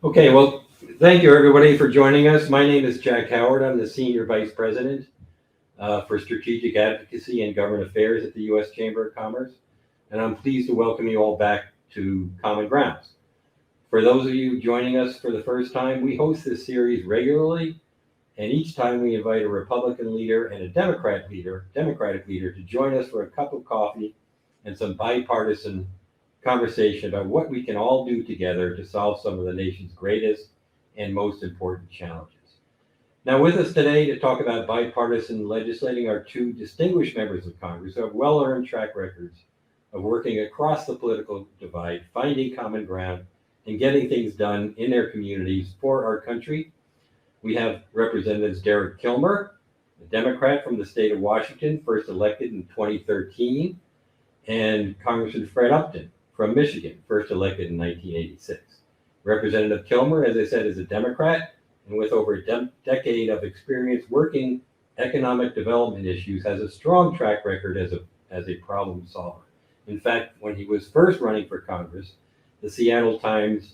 Okay, well, thank you everybody for joining us. My name is Jack Howard. I'm the Senior Vice President for Strategic Advocacy and Government Affairs at the U.S. Chamber of Commerce, and I'm pleased to welcome you all back to Common Grounds. For those of you joining us for the first time, we host this series regularly, and each time we invite a Republican leader and a Democratic leader to join us for a cup of coffee and some bipartisan conversation about what we can all do together to solve some of the nation's greatest and most important challenges. Now, with us today to talk about bipartisan legislating are two distinguished members of Congress who have well-earned track records of working across the political divide, finding common ground, and getting things done in their communities for our country. We have Representatives Derek Kilmer, a Democrat from the state of Washington, first elected in 2013, and Congressman Fred Upton from Michigan, first elected in 1986. Representative Kilmer, as I said, is a Democrat, and with over a decade of experience working economic development issues, has a strong track record as a problem solver. In fact, when he was first running for Congress, the Seattle Times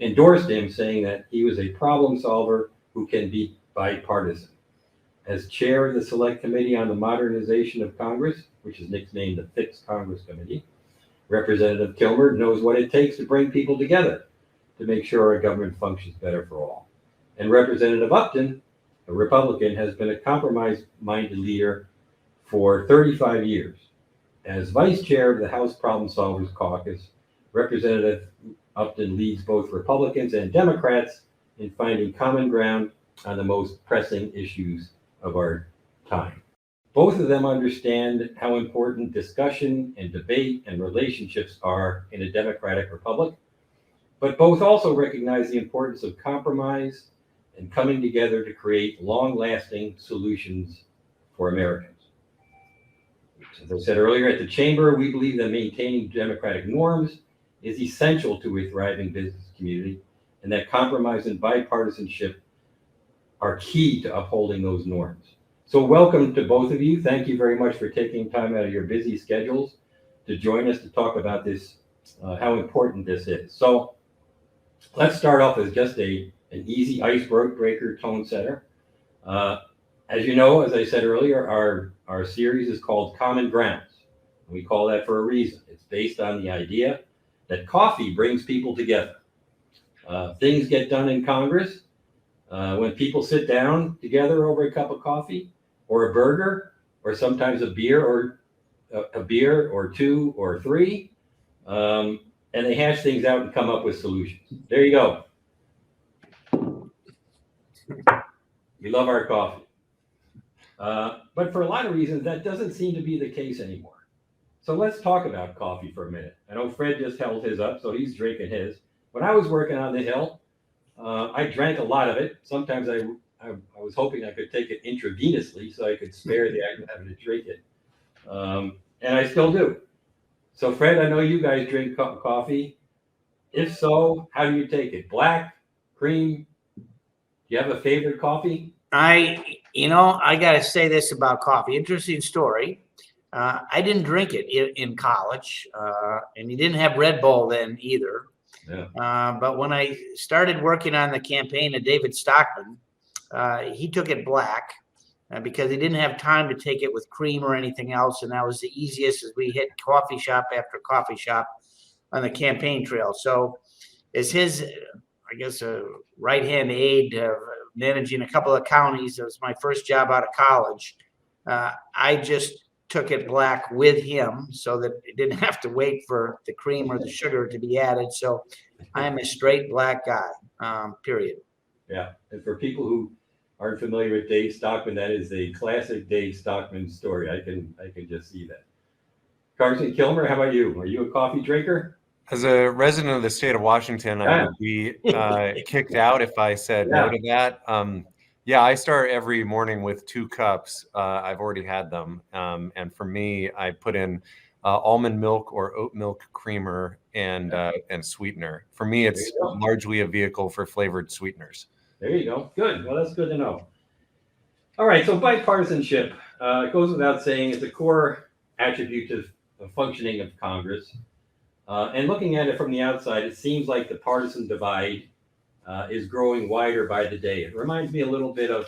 endorsed him, saying that he was a problem solver who can be bipartisan. As chair of the Select Committee on the Modernization of Congress, which is nicknamed the Fix Congress Committee, Representative Kilmer knows what it takes to bring people together to make sure our government functions better for all. And Representative Upton, a Republican, has been a compromise-minded leader for 35 years. As vice chair of the House Problem Solvers Caucus, Representative Upton leads both Republicans and Democrats in finding common ground on the most pressing issues of our time. Both of them understand how important discussion and debate and relationships are in a democratic republic, but both also recognize the importance of compromise and coming together to create long-lasting solutions for Americans. As I said earlier, at the Chamber, we believe that maintaining democratic norms is essential to a thriving business community, and that compromise and bipartisanship are key to upholding those norms. So welcome to both of you. Thank you very much for taking time out of your busy schedules to join us to talk about this, how important this is. So let's start off with just an easy icebreaker tone setter. As you know, as I said earlier, our series is called Common Grounds. We call that for a reason. It's based on the idea that coffee brings people together. Things get done in Congress when people sit down together over a cup of coffee or a burger, or sometimes a beer or two or three, and they hash things out and come up with solutions. There you go. We love our coffee. But for a lot of reasons, that doesn't seem to be the case anymore. So let's talk about coffee for a minute. I know Fred just held his up, so he's drinking his. When I was working on the Hill, I drank a lot of it. Sometimes I was hoping I could take it intravenously so I could spare the act of having to drink it. And I still do. So Fred, I know you guys drink coffee. If so, how do you take it? Black, cream? Do you have a favorite coffee? I got to say this about coffee. Interesting story. I didn't drink it in college, and you didn't have Red Bull then either. Yeah. But when I started working on the campaign of David Stockman, he took it black because he didn't have time to take it with cream or anything else. And that was the easiest as we hit coffee shop after coffee shop on the campaign trail. So as his, I guess, a right-hand aide managing a couple of counties, it was my first job out of college. I just took it black with him so that it didn't have to wait for the cream or the sugar to be added. So I'm a straight black guy, period. Yeah. And for people who aren't familiar with Dave Stockman, that is a classic Dave Stockman story. I can just see that. Congressman Kilmer, how about you? Are you a coffee drinker? As a resident of the state of Washington, I would be kicked out if I said no to that. Yeah, I start every morning with 2 cups. I've already had them. And for me, I put in almond milk or oat milk creamer and sweetener. For me, it's largely a vehicle for flavored sweeteners. There you go. Good. Well, that's good to know. All right. So bipartisanship, it goes without saying, it's a core attribute to the functioning of Congress. And looking at it from the outside, it seems like the partisan divide is growing wider by the day. It reminds me a little bit of,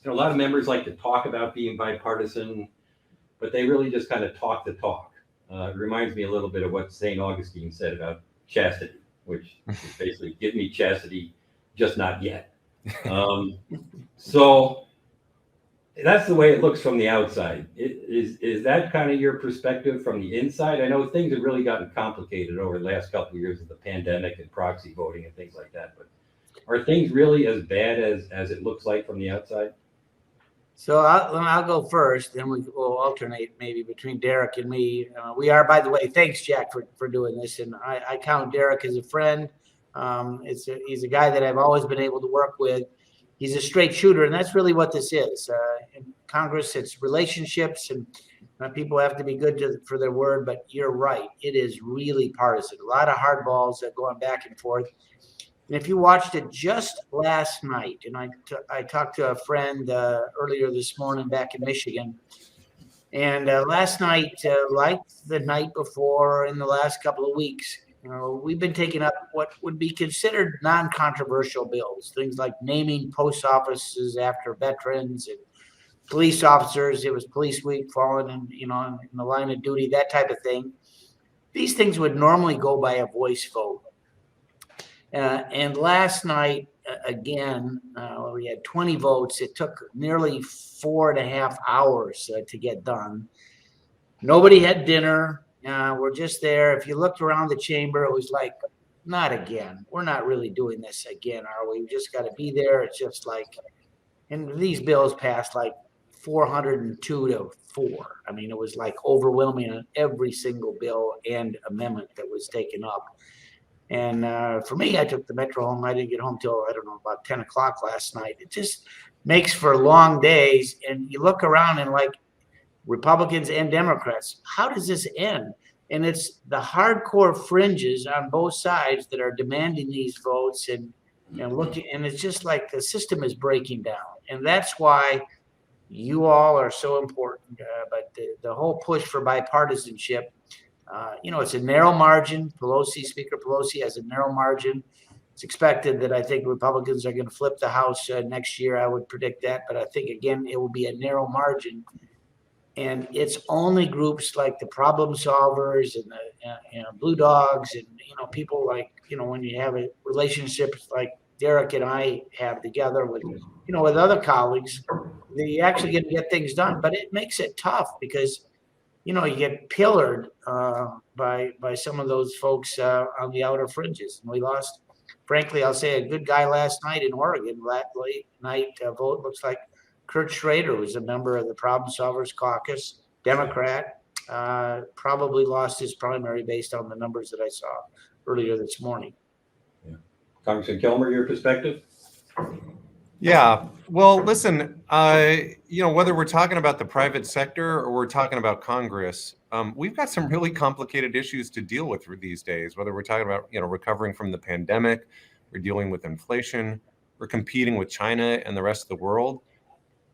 a lot of members like to talk about being bipartisan, but they really just kind of talk the talk. It reminds me a little bit of what St. Augustine said about chastity, which is basically give me chastity, just not yet. So that's the way it looks from the outside. Is that kind of your perspective from the inside? I know things have really gotten complicated over the last couple of years with the pandemic and proxy voting and things like that, but are things really as bad as it looks like from the outside? So I'll go first, then we'll alternate maybe between Derek and me. We are, by the way, thanks, Jack, for doing this. And I count Derek as a friend. He's a guy that I've always been able to work with. He's a straight shooter, and that's really what this is. In Congress, it's relationships, and people have to be good for their word. But you're right, it is really partisan. A lot of hardballs going back and forth. And if you watched it just last night, and I talked to a friend earlier this morning back in Michigan, and last night, like the night before, in the last couple of weeks, we've been taking up what would be considered non-controversial bills, things like naming post offices after veterans and police officers. It was Police Week, falling in the line of duty, that type of thing. These things would normally go by a voice vote. And last night, again, we had 20 votes. It took nearly 4.5 hours to get done. Nobody had dinner. We're just there. If you looked around the chamber, it was like, not again. We're not really doing this again, are we? We just got to be there. It's just like, and these bills passed like 402 to 4. I mean, it was like overwhelming on every single bill and amendment that was taken up. And for me, I took the Metro home. I didn't get home till, I don't know, about 10 o'clock last night. It just makes for long days. And you look around and like Republicans and Democrats, how does this end? And it's the hardcore fringes on both sides that are demanding these votes and looking. And it's just like the system is breaking down. And that's why you all are so important. But the whole push for bipartisanship, it's a narrow margin. Speaker Pelosi has a narrow margin. It's expected that I think Republicans are going to flip the House next year. I would predict that. But I think, again, it will be a narrow margin. And it's only groups like the problem solvers and the blue dogs and, people like, when you have a relationship like Derek and I have together with, with other colleagues, they actually get things done. But it makes it tough because you get pillared by some of those folks on the outer fringes. And we lost, frankly, I'll say a good guy last night in Oregon. Late night vote looks like Kurt Schrader was a member of the Problem Solvers Caucus, Democrat, probably lost his primary based on the numbers that I saw earlier this morning. Yeah. Congressman Kilmer, your perspective? Yeah. Well, listen, whether we're talking about the private sector or we're talking about Congress, we've got some really complicated issues to deal with these days, whether we're talking about, recovering from the pandemic, we're dealing with inflation, we're competing with China and the rest of the world.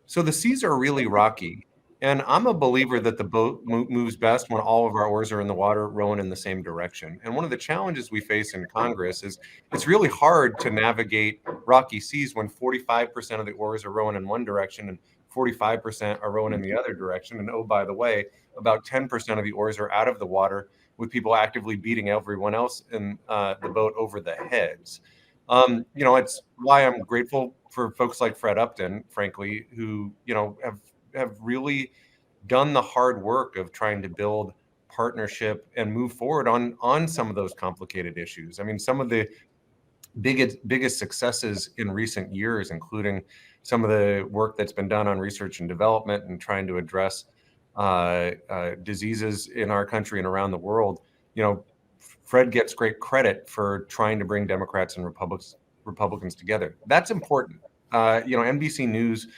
So the seas are really rocky. And I'm a believer that the boat moves best when all of our oars are in the water rowing in the same direction. And one of the challenges we face in Congress is it's really hard to navigate rocky seas when 45% of the oars are rowing in one direction and 45% are rowing in the other direction. And oh, by the way, about 10% of the oars are out of the water with people actively beating everyone else in the boat over the heads. It's why I'm grateful for folks like Fred Upton, frankly, who, have really done the hard work of trying to build partnership and move forward on some of those complicated issues. I mean, some of the biggest successes in recent years, including some of the work that's been done on research and development and trying to address diseases in our country and around the world. Fred gets great credit for trying to bring Democrats and Republicans together. That's important. NBC News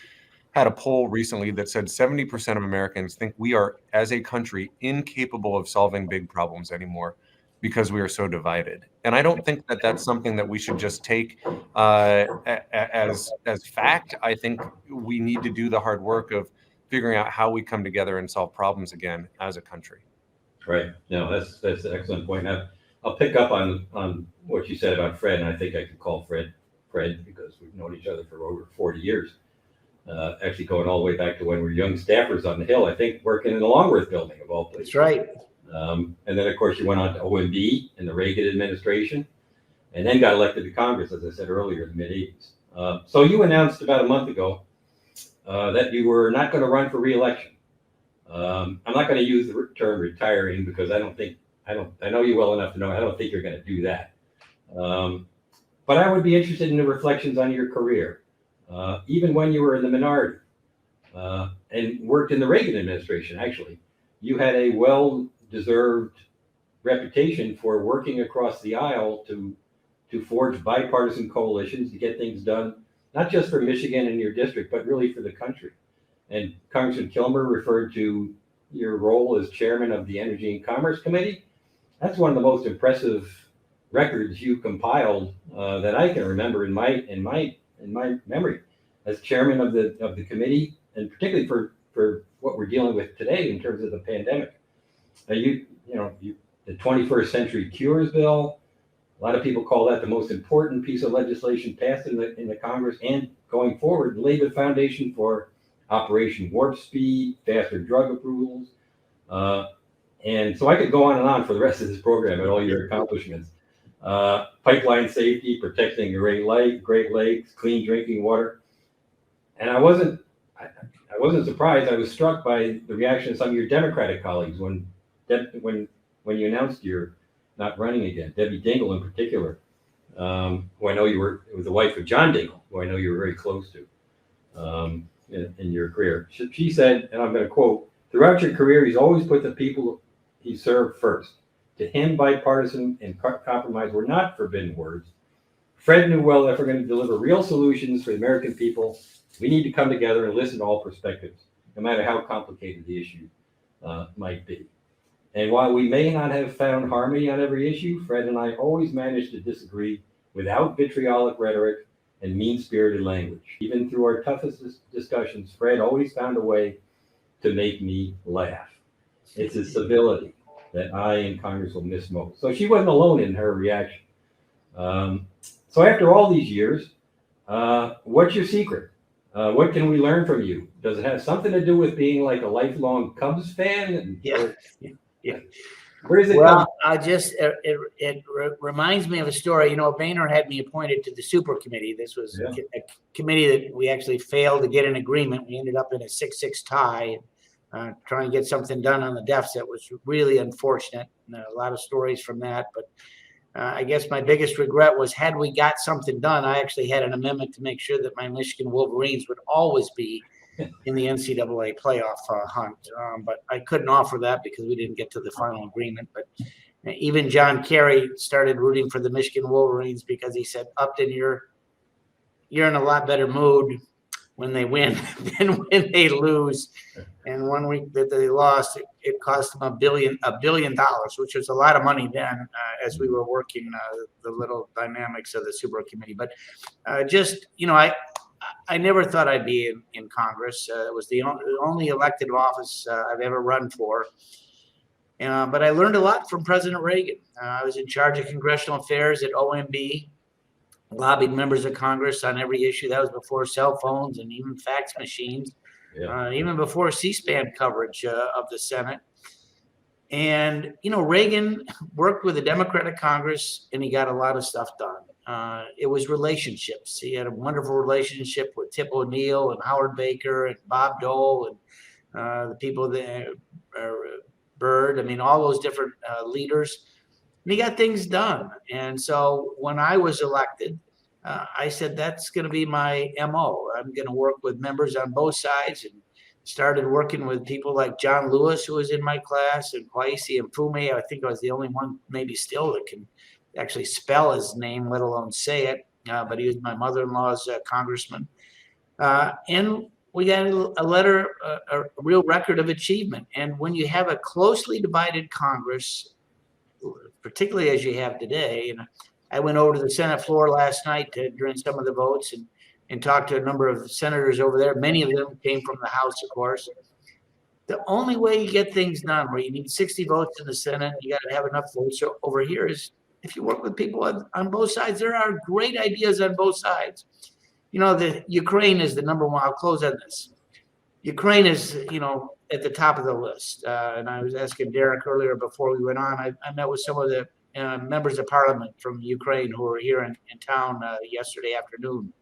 had a poll recently that said 70% of Americans think we are, as a country, incapable of solving big problems anymore because we are so divided. And I don't think that that's something that we should just take as fact. I think we need to do the hard work of figuring out how we come together and solve problems again as a country. Right. No, that's an excellent point. I'll pick up on what you said about Fred, and I think I could call Fred because we've known each other for over 40 years. Actually going all the way back to when we were young staffers on the Hill, I think, working in the Longworth building of all places. That's right. And then, of course, you went on to OMB in the Reagan administration, and then got elected to Congress, as I said earlier, in the mid-'80s. So you announced about a month ago that you were not going to run for re-election. I'm not going to use the term retiring because I know you well enough to know I don't think you're going to do that. But I would be interested in the reflections on your career, even when you were in the minority and worked in the Reagan administration. Actually, you had a well-deserved reputation for working across the aisle to forge bipartisan coalitions to get things done, not just for Michigan and your district, but really for the country. And Congressman Kilmer referred to your role as chairman of the Energy and Commerce Committee. That's one of the most impressive records you compiled that I can remember in my memory as chairman of the committee, and particularly for what we're dealing with today in terms of the pandemic. The 21st Century Cures Bill. A lot of people call that the most important piece of legislation passed in the Congress and going forward, laid the foundation for Operation Warp Speed, faster drug approvals. And so I could go on and on for the rest of this program and all your accomplishments. Pipeline safety, protecting the Great Lakes, clean drinking water. And I wasn't surprised. I was struck by the reaction of some of your Democratic colleagues when you announced you're not running again. Debbie Dingell in particular, who I know it was the wife of John Dingell, who I know you were very close to in your career. She said, and I'm going to quote, "Throughout your career, he's always put the people he served first. To him, bipartisan and compromise were not forbidden words. Fred knew well that if we're going to deliver real solutions for the American people, we need to come together and listen to all perspectives, no matter how complicated the issue might be. And while we may not have found harmony on every issue, Fred and I always managed to disagree without vitriolic rhetoric and mean-spirited language. Even through our toughest discussions, Fred always found a way to make me laugh. It's his civility that I in Congress will miss most." So she wasn't alone in her reaction. So after all these years, what's your secret? What can we learn from you? Does it have something to do with being like a lifelong Cubs fan? Yeah. Where does it Well, come? it reminds me of a story. Boehner had me appointed to the super committee. This was a committee that we actually failed to get an agreement. We ended up in a 6-6 tie, trying to get something done on the deficit, was really unfortunate. And a lot of stories from that. But I guess my biggest regret was, had we got something done, I actually had an amendment to make sure that my Michigan Wolverines would always be in the NCAA playoff hunt. But I couldn't offer that because we didn't get to the final agreement. But even John Kerry started rooting for the Michigan Wolverines because he said, "Upton, you're in a lot better mood when they win than when they lose." And 1 week that they lost, it cost them $1 billion, which was a lot of money then, as we were working the little dynamics of the super committee. But I never thought I'd be in Congress. It was the only elected office I've ever run for. But I learned a lot from President Reagan. I was in charge of congressional affairs at OMB, lobbied members of Congress on every issue. That was before cell phones and even fax machines, even before C-SPAN coverage of the Senate. And, Reagan worked with the Democratic Congress, and he got a lot of stuff done. It was relationships. He had a wonderful relationship with Tip O'Neill and Howard Baker and Bob Dole and the people that Byrd. I mean, all those different leaders. And he got things done. And so when I was elected, I said, that's going to be my MO. I'm going to work with members on both sides, and started working with people like John Lewis, who was in my class, and Kwesi and Fume. I think I was the only one maybe still that can actually spell his name, let alone say it. But he was my mother-in-law's congressman. And we got a real record of achievement. And when you have a closely divided Congress, particularly as you have today, I went over to the Senate floor last night during some of the votes and talked to a number of senators over there. Many of them came from the House, of course. The only way you get things done, where you need 60 votes in the Senate, you got to have enough votes over here, is if you work with people on both sides. There are great ideas on both sides. The Ukraine is the number one. I'll close on this. Ukraine is, at the top of the list. And I was asking Derek earlier before we went on. I met with some of the members of parliament from Ukraine who were here in town yesterday afternoon.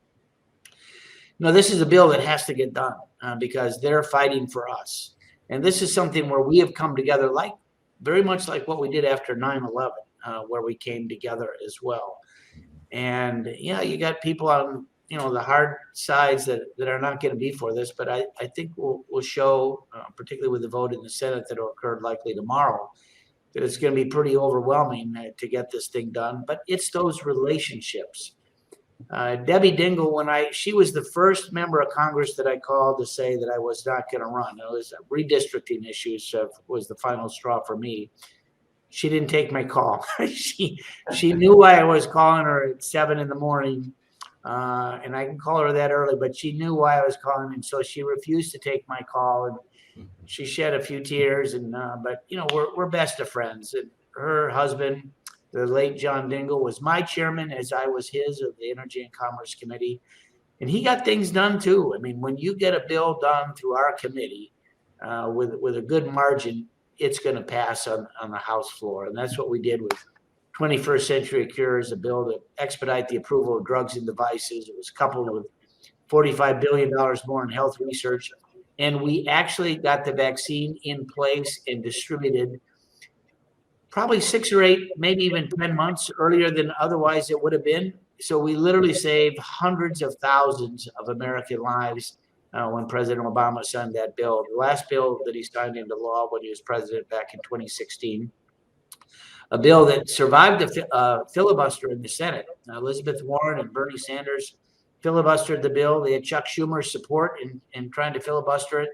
This is a bill that has to get done because they're fighting for us. And this is something where we have come together, very much like what we did after 9/11, where we came together as well. And you got people on the hard sides that are not going to be for this, but I think we'll show, particularly with the vote in the Senate that will occur likely tomorrow, that it's going to be pretty overwhelming to get this thing done. But it's those relationships. Debbie Dingell, she was the first member of Congress that I called to say that I was not going to run. It was redistricting issues was the final straw for me. She didn't take my call. She knew why I was calling her at 7 a.m. And I can call her that early, but she knew why I was calling, and so she refused to take my call, and she shed a few tears. But we're best of friends. And her husband, the late John Dingell, was my chairman, as I was his, of the Energy and Commerce Committee, and he got things done too. I mean, when you get a bill done through our committee with a good margin, it's going to pass on the House floor, and that's what we did with 21st Century Cures, a bill to expedite the approval of drugs and devices. It was coupled with $45 billion more in health research. And we actually got the vaccine in place and distributed probably 6 or 8, maybe even 10 months earlier than otherwise it would have been. So we literally saved hundreds of thousands of American lives when President Obama signed that bill. The last bill that he signed into law when he was president back in 2016. A bill that survived the filibuster in the Senate. Elizabeth Warren and Bernie Sanders filibustered the bill. They had Chuck Schumer's support in trying to filibuster it.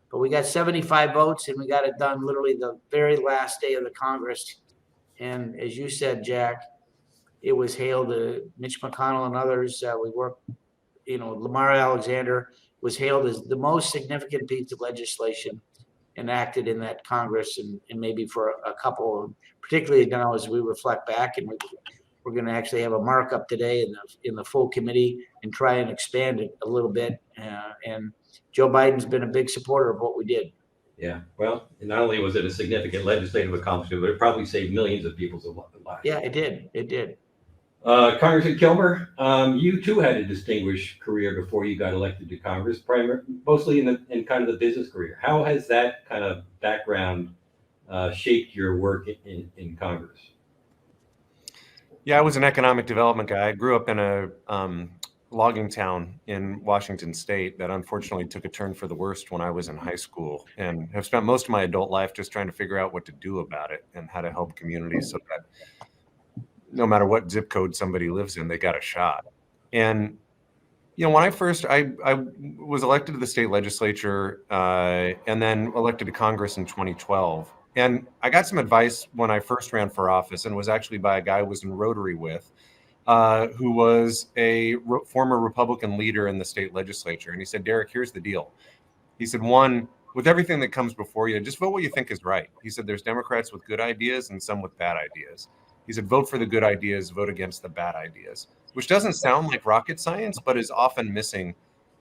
But we got 75 votes, and we got it done literally the very last day of the Congress. And as you said, Jack, it was hailed, Mitch McConnell and others, we worked, Lamar Alexander was hailed as the most significant piece of legislation enacted in that Congress, and maybe for a couple, particularly now as we reflect back, and we're going to actually have a markup today in the full committee and try and expand it a little bit. And Joe Biden's been a big supporter of what we did. Yeah, well, not only was it a significant legislative accomplishment, but it probably saved millions of people's lives. Yeah, it did. It did. Congressman Kilmer, you too had a distinguished career before you got elected to Congress, mostly in kind of the business career. How has that kind of background shaped your work in Congress? Yeah, I was an economic development guy. I grew up in a logging town in Washington State that unfortunately took a turn for the worst when I was in high school, and have spent most of my adult life just trying to figure out what to do about it and how to help communities so that no matter what zip code somebody lives in, they got a shot. And when I was elected to the state legislature and then elected to Congress in 2012. And I got some advice when I first ran for office, and was actually by a guy I was in Rotary with, who was a former Republican leader in the state legislature. And he said, Derek, here's the deal. He said, one, with everything that comes before you, just vote what you think is right. He said, there's Democrats with good ideas and some with bad ideas. He said, vote for the good ideas, vote against the bad ideas, which doesn't sound like rocket science, but is often missing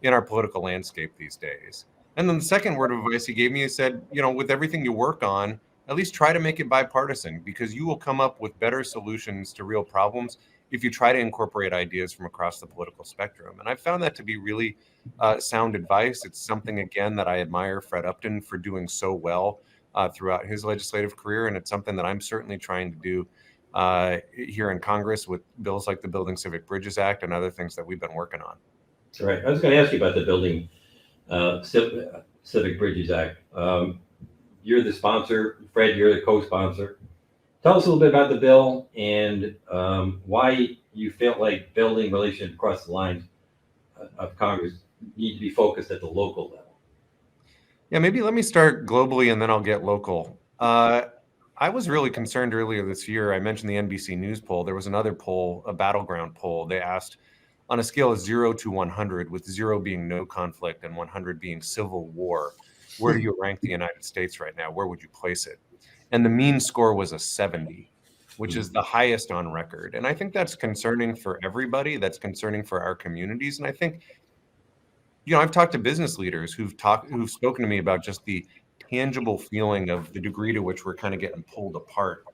in our political landscape these days. And then the second word of advice he gave me, he said, with everything you work on, at least try to make it bipartisan, because you will come up with better solutions to real problems if you try to incorporate ideas from across the political spectrum. And I found that to be really sound advice. It's something, again, that I admire Fred Upton for doing so well throughout his legislative career. And it's something that I'm certainly trying to do here in Congress with bills like the Building Civic Bridges Act and other things that we've been working on. All right. I was going to ask you about the Building Civic Bridges Act. You're the sponsor. Fred, you're the co-sponsor. Tell us a little bit about the bill and why you felt like building relationships across the lines of Congress need to be focused at the local level. Yeah, maybe let me start globally and then I'll get local. I was really concerned earlier this year. I mentioned the NBC News poll. There was another poll, a battleground poll. They asked on a scale of 0 to 100, with 0 being no conflict and 100 being civil war, where do you rank the United States right now? Where would you place it? And the mean score was a 70, which is the highest on record. And I think that's concerning for everybody. That's concerning for our communities. And I think, I've talked to business leaders who've spoken to me about just the tangible feeling of the degree to which we're kind of getting pulled apart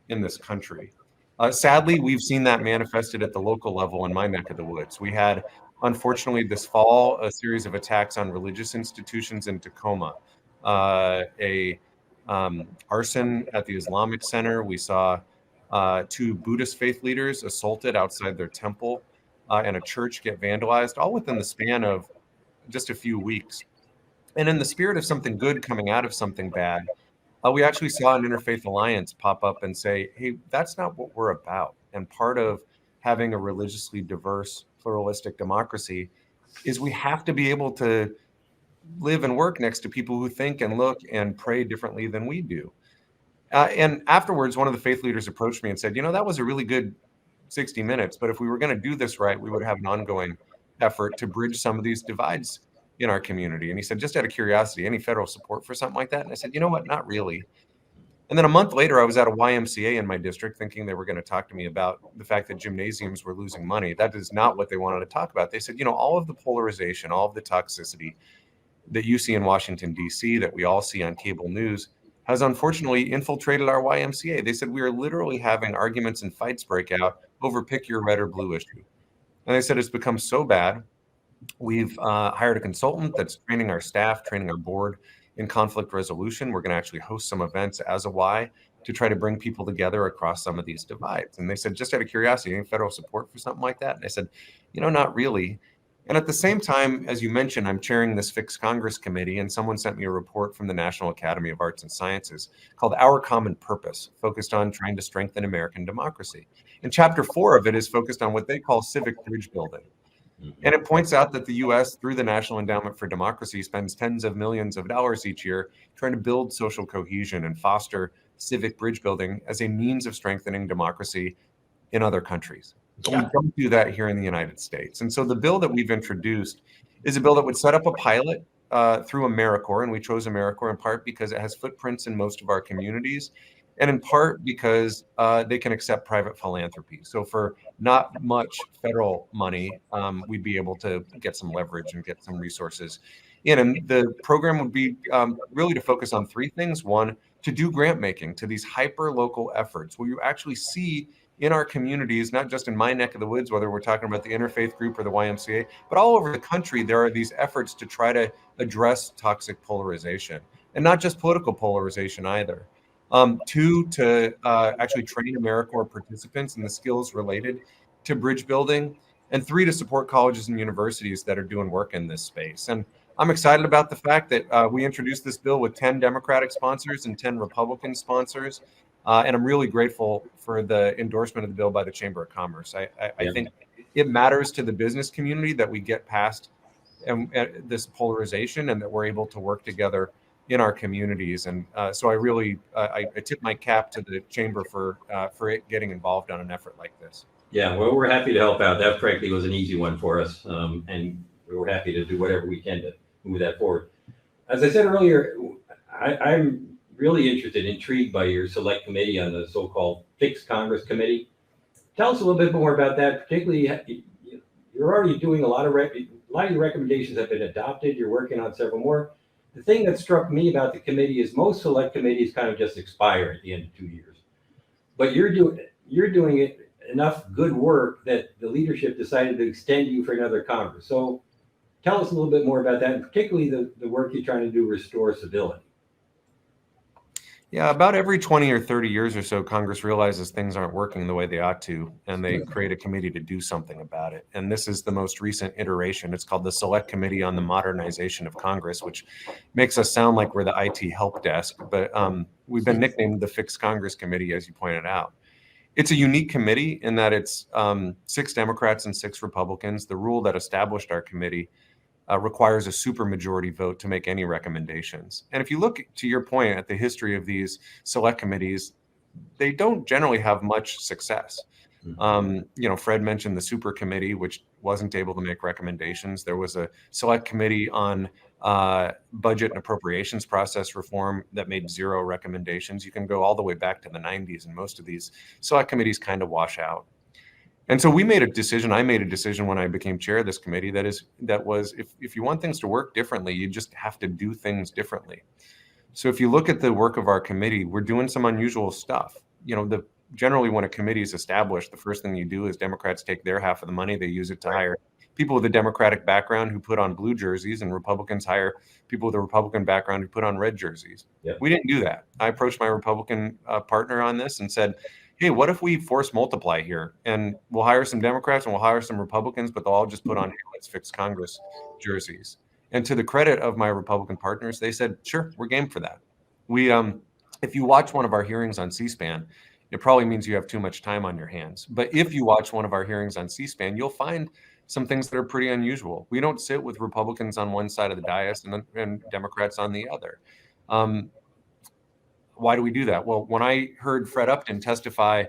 in this country. Sadly, we've seen that manifested at the local level in my neck of the woods. We had, unfortunately, this fall, a series of attacks on religious institutions in Tacoma, arson at the Islamic Center. We saw 2 Buddhist faith leaders assaulted outside their temple, and a church get vandalized, all within the span of just a few weeks. And in the spirit of something good coming out of something bad, we actually saw an Interfaith Alliance pop up and say, hey, that's not what we're about. And part of having a religiously diverse, pluralistic democracy is we have to be able to live and work next to people who think and look and pray differently than we do. And afterwards, one of the faith leaders approached me and said, that was a really good 60 minutes, but if we were going to do this right, we would have an ongoing effort to bridge some of these divides in our community. And he said, just out of curiosity, any federal support for something like that? And I said, you know what, not really. And then a month later, I was at a YMCA in my district thinking they were going to talk to me about the fact that gymnasiums were losing money. That is not what they wanted to talk about. They said, all of the polarization, all of the toxicity that you see in Washington, D.C., that we all see on cable news, has unfortunately infiltrated our YMCA. They said we are literally having arguments and fights break out over pick your red or blue issue. And they said it's become so bad. We've hired a consultant that's training our staff, training our board in conflict resolution. We're going to actually host some events as a Y to try to bring people together across some of these divides. And they said, just out of curiosity, any federal support for something like that? And I said, not really. And at the same time, as you mentioned, I'm chairing this Fix Congress committee, and someone sent me a report from the National Academy of Arts and Sciences called Our Common Purpose, focused on trying to strengthen American democracy. And chapter 4 of it is focused on what they call civic bridge building. And it points out that the U.S., through the National Endowment for Democracy, spends tens of millions of dollars each year trying to build social cohesion and foster civic bridge building as a means of strengthening democracy in other countries. But we don't do that here in the United States. And so the bill that we've introduced is a bill that would set up a pilot through AmeriCorps, and we chose AmeriCorps in part because it has footprints in most of our communities, and in part because they can accept private philanthropy. So for not much federal money, we'd be able to get some leverage and get some resources in. And the program would be really to focus on 3 things. One, to do grant making to these hyper local efforts where you actually see in our communities, not just in my neck of the woods, whether we're talking about the interfaith group or the YMCA, but all over the country, there are these efforts to try to address toxic polarization, and not just political polarization either. 2, to actually train AmeriCorps participants in the skills related to bridge building, and 3, to support colleges and universities that are doing work in this space. And I'm excited about the fact that we introduced this bill with 10 Democratic sponsors and 10 Republican sponsors. And I'm really grateful for the endorsement of the bill by the Chamber of Commerce. I think it matters to the business community that we get past this polarization and that we're able to work together in our communities. And so I really, I tip my cap to the Chamber for it getting involved on an effort like this. Yeah, well, we're happy to help out. That frankly was an easy one for us. And we were happy to do whatever we can to move that forward. As I said earlier, I'm really interested, intrigued by your select committee on the so-called Fix Congress Committee. Tell us a little bit more about that. Particularly, you're already doing a lot of your recommendations have been adopted. You're working on several more. The thing that struck me about the committee is most select committees kind of just expire at the end of 2 years, but you're doing it enough good work that the leadership decided to extend you for another Congress. So tell us a little bit more about that, and particularly the work you're trying to do to restore civility. Yeah, about every 20 or 30 years or so, Congress realizes things aren't working the way they ought to, and they create a committee to do something about it. And this is the most recent iteration. It's called the Select Committee on the Modernization of Congress, which makes us sound like we're the IT help desk, but we've been nicknamed the Fix Congress Committee, as you pointed out. It's a unique committee in that it's 6 Democrats and 6 Republicans. The rule that established our committee requires a supermajority vote to make any recommendations. And if you look, to your point, at the history of these select committees, they don't generally have much success. Fred mentioned the super committee, which wasn't able to make recommendations. There was a select committee on budget and appropriations process reform that made 0 recommendations. You can go all the way back to the 90s, and most of these select committees kind of wash out. And so we made a decision. I made a decision when I became chair of this committee that was if you want things to work differently, you just have to do things differently. So if you look at the work of our committee, we're doing some unusual stuff. Generally when a committee is established, the first thing you do is Democrats take their half of the money. They use it to hire people with a Democratic background who put on blue jerseys, and Republicans hire people with a Republican background who put on red jerseys. Yep. We didn't do that. I approached my Republican partner on this and said, hey, what if we force multiply here, and we'll hire some Democrats and we'll hire some Republicans, but they'll all just put on let's fix Congress jerseys. And to the credit of my Republican partners, they said, sure, we're game for that. We, if you watch one of our hearings on C-SPAN, it probably means you have too much time on your hands. But if you watch one of our hearings on C-SPAN, you'll find some things that are pretty unusual. We don't sit with Republicans on one side of the dais and Democrats on the other. Why do we do that? Well, when I heard Fred Upton testify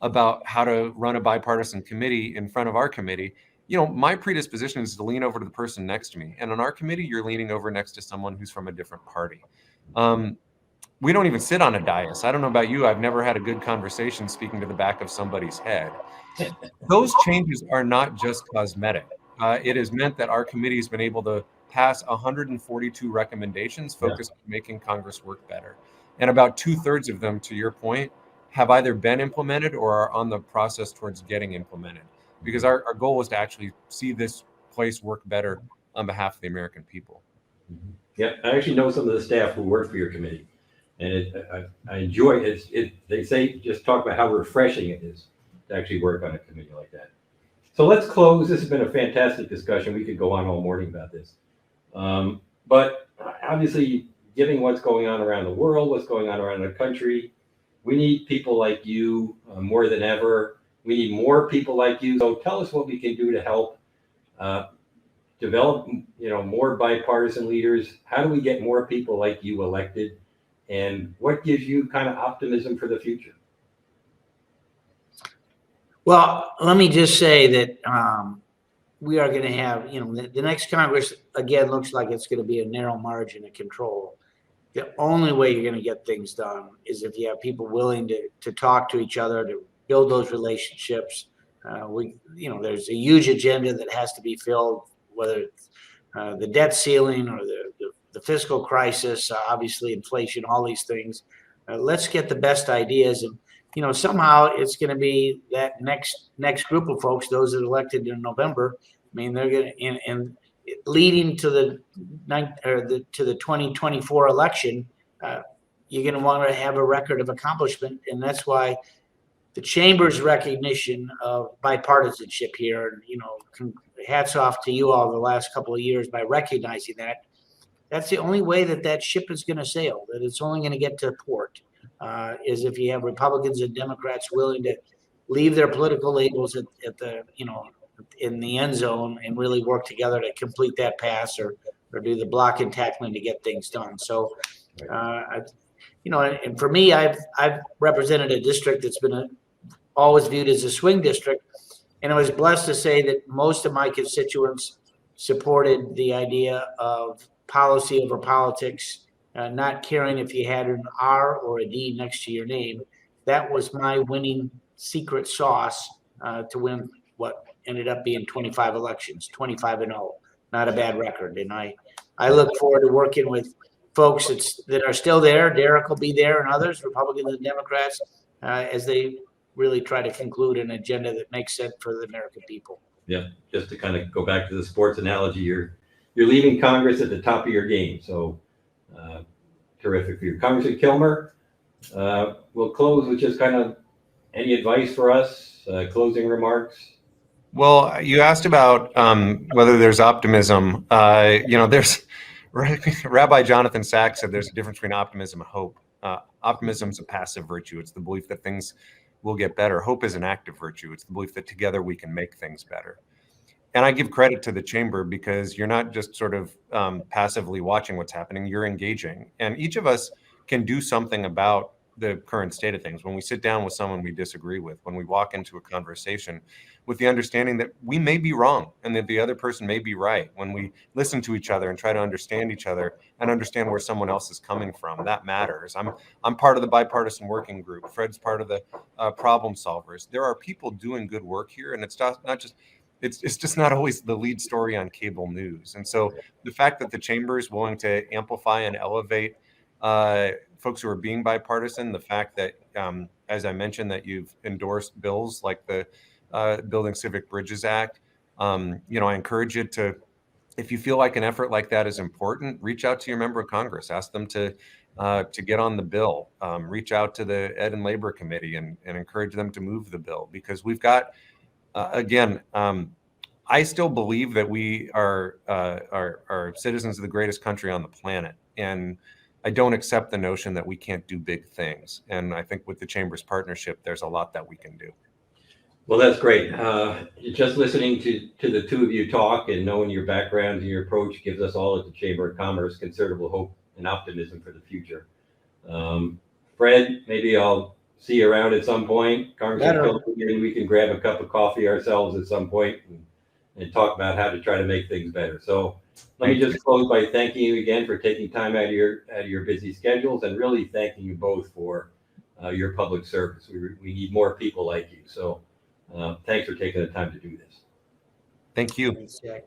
about how to run a bipartisan committee in front of our committee, my predisposition is to lean over to the person next to me. And on our committee, you're leaning over next to someone who's from a different party. We don't even sit on a dais. I don't know about you. I've never had a good conversation speaking to the back of somebody's head. Those changes are not just cosmetic. It has meant that our committee has been able to pass 142 recommendations focused on making Congress work better. And about 2/3 of them, to your point, have either been implemented or are on the process towards getting implemented. Because our goal is to actually see this place work better on behalf of the American people. Yeah, I actually know some of the staff who work for your committee, and I enjoy it. They say just talk about how refreshing it is to actually work on a committee like that. So let's close. This has been a fantastic discussion. We could go on all morning about this, but obviously, given what's going on around the world, what's going on around the country, we need people like you more than ever. We need more people like you. So tell us what we can do to help develop, more bipartisan leaders. How do we get more people like you elected? And what gives you kind of optimism for the future? Well, let me just say that we are going to have, the next Congress, again, looks like it's going to be a narrow margin of control. The only way you're going to get things done is if you have people willing to talk to each other, to build those relationships. There's a huge agenda that has to be filled, whether it's the debt ceiling or the fiscal crisis, obviously inflation, all these things. Let's get the best ideas, and somehow it's going to be that next group of folks, those that are elected in November. I mean, they're going to and leading to the 2024 election. You're going to want to have a record of accomplishment, and that's why the chamber's recognition of bipartisanship here, hats off to you all the last couple of years by recognizing that. That's the only way that ship is going to sail, that it's only going to get to port, is if you have Republicans and Democrats willing to leave their political labels at the, in the end zone and really work together to complete that pass or do the block and tackling to get things done. So, and for me, I've represented a district that's been always viewed as a swing district. And I was blessed to say that most of my constituents supported the idea of policy over politics, not caring if you had an R or a D next to your name. That was my winning secret sauce to win what ended up being 25 elections, 25-0, not a bad record. And I look forward to working with folks that are still there. Derek will be there and others, Republicans and Democrats, as they really try to conclude an agenda that makes sense for the American people. Yeah, just to kind of go back to the sports analogy, you're leaving Congress at the top of your game. So terrific for you. Congressman Kilmer, we'll close with just kind of any advice for us, closing remarks. Well, you asked about whether there's optimism. There's Rabbi Jonathan Sachs said there's a difference between optimism and hope. Optimism is a passive virtue. It's the belief that things will get better. Hope is an active virtue. It's the belief that together we can make things better. And I give credit to the chamber because you're not just sort of passively watching what's happening, you're engaging. And each of us can do something about the current state of things. When we sit down with someone we disagree with, when we walk into a conversation, with the understanding that we may be wrong and that the other person may be right. When we listen to each other and try to understand each other and understand where someone else is coming from, that matters. I'm part of the bipartisan working group. Fred's part of the problem solvers. There are people doing good work here, and it's not just it's just not always the lead story on cable news. And so the fact that the chamber is willing to amplify and elevate folks who are being bipartisan, the fact that, as I mentioned, that you've endorsed bills like the Building Civic Bridges Act, I encourage you to, if you feel like an effort like that is important, reach out to your member of Congress, ask them to get on the bill, reach out to the Ed and Labor Committee and encourage them to move the bill, because we've got, I still believe that we are citizens of the greatest country on the planet. And I don't accept the notion that we can't do big things. And I think with the Chamber's partnership, there's a lot that we can do. Well, that's great. Just listening to the two of you talk and knowing your backgrounds and your approach gives us all at the Chamber of Commerce considerable hope and optimism for the future. Fred, maybe I'll see you around at some point. Congressman, we can grab a cup of coffee ourselves at some point and talk about how to try to make things better. So let me just close by thanking you again for taking time out of your busy schedules, and really thanking you both for your public service. We need more people like you. So thanks for taking the time to do this. Thank you. Thanks, Jack.